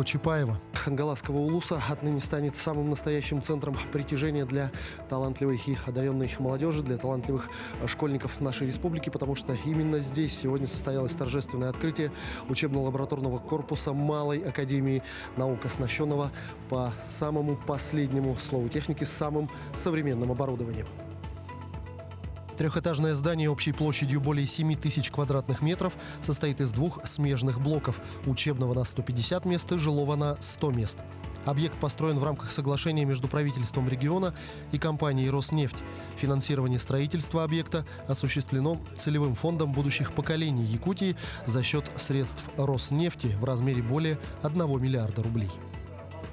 Чапаева Хангаласского улуса отныне станет самым настоящим центром притяжения для талантливой и одаренной молодежи, для талантливых школьников нашей республики, потому что именно здесь сегодня состоялось торжественное открытие учебно-лабораторного корпуса Малой академии наук, оснащенного по самому последнему слову техники самым современным оборудованием. Трехэтажное здание общей площадью более 7 тысяч квадратных метров состоит из двух смежных блоков – учебного на 150 мест и жилого на 100 мест. Объект построен в рамках соглашения между правительством региона и компанией «Роснефть». Финансирование строительства объекта осуществлено целевым фондом будущих поколений Якутии за счет средств Роснефти в размере более 1 миллиарда рублей.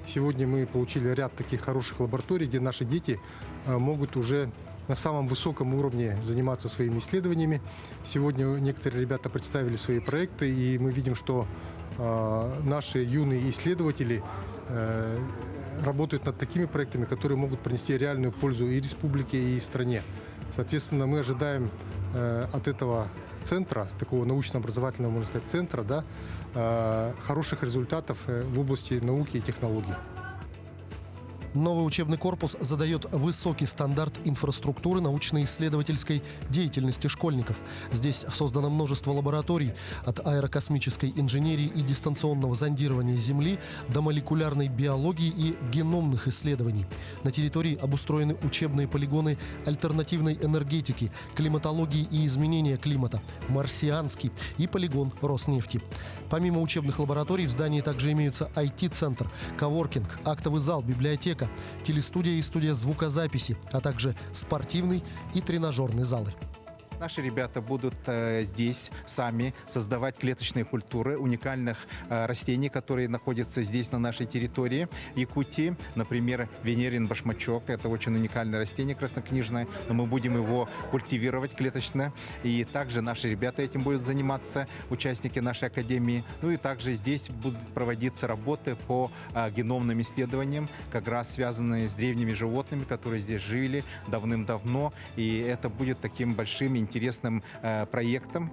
Сегодня мы получили ряд таких хороших лабораторий, где наши дети могут уже на самом высоком уровне заниматься своими исследованиями. Сегодня некоторые ребята представили свои проекты, и мы видим, что наши юные исследователи работают над такими проектами, которые могут принести реальную пользу и республике, и стране. Соответственно, мы ожидаем от этого центра, такого научно-образовательного, можно сказать, центра, хороших результатов в области науки и технологий. Новый учебный корпус задает высокий стандарт инфраструктуры научно-исследовательской деятельности школьников. Здесь создано множество лабораторий от аэрокосмической инженерии и дистанционного зондирования Земли до молекулярной биологии и геномных исследований. На территории обустроены учебные полигоны альтернативной энергетики, климатологии и изменения климата, марсианский и полигон Роснефти. Помимо учебных лабораторий в здании также имеются IT-центр, коворкинг, актовый зал, библиотека, телестудия и студия звукозаписи, а также спортивный и тренажерный залы. Наши ребята будут здесь сами создавать клеточные культуры уникальных растений, которые находятся здесь, на нашей территории Якутии. Например, венерин башмачок. Это очень уникальное растение краснокнижное, но мы будем его культивировать клеточно. И также наши ребята этим будут заниматься, участники нашей академии. Ну и также здесь будут проводиться работы по геномным исследованиям, как раз связанные с древними животными, которые здесь жили давным-давно. И это будет таким большим интересным проектом.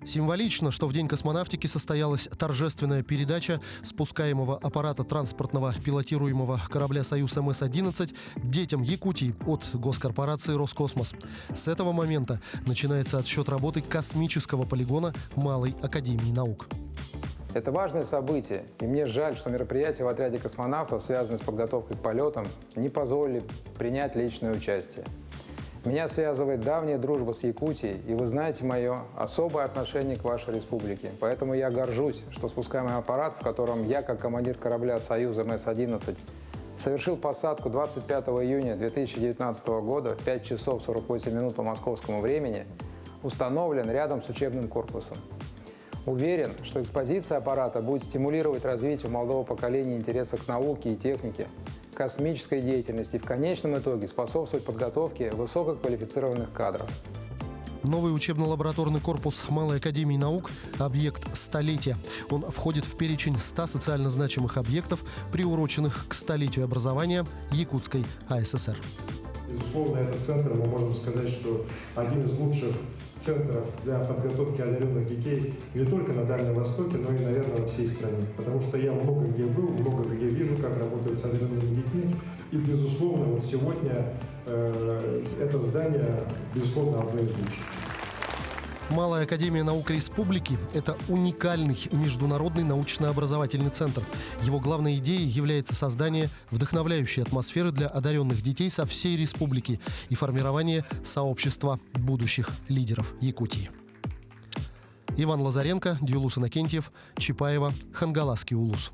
Символично, что в День космонавтики состоялась торжественная передача спускаемого аппарата транспортного пилотируемого корабля «Союз МС-11» детям Якутии от госкорпорации «Роскосмос». С этого момента начинается отсчет работы космического полигона Малой академии наук. Это важное событие, и мне жаль, что мероприятия в отряде космонавтов, связанные с подготовкой к полетам, не позволили принять личное участие. Меня связывает давняя дружба с Якутией, и вы знаете мое особое отношение к вашей республике. Поэтому я горжусь, что спускаемый аппарат, в котором я, как командир корабля «Союз МС-11», совершил посадку 25 июня 2019 года в 5 часов 48 минут по московскому времени, установлен рядом с учебным корпусом. Уверен, что экспозиция аппарата будет стимулировать развитие молодого поколения интереса к науке и технике, космической деятельности и в конечном итоге способствовать подготовке высококвалифицированных кадров. Новый учебно-лабораторный корпус Малой академии наук – объект столетия. Он входит в перечень 100 социально значимых объектов, приуроченных к столетию образования Якутской АССР. Безусловно, этот центр, мы можем сказать, что один из лучших центров для подготовки одаренных детей не только на Дальнем Востоке, но и, наверное, во всей стране. Потому что я много где был, много где вижу, как работают с одаренными детьми. И, безусловно, вот сегодня это здание, безусловно, одно из лучших. Малая академия наук республики – это уникальный международный научно-образовательный центр. Его главной идеей является создание вдохновляющей атмосферы для одаренных детей со всей республики и формирование сообщества будущих лидеров Якутии. Иван Лазаренко, Дюлус Иннокентьев, Чапаева, Хангаласский улус.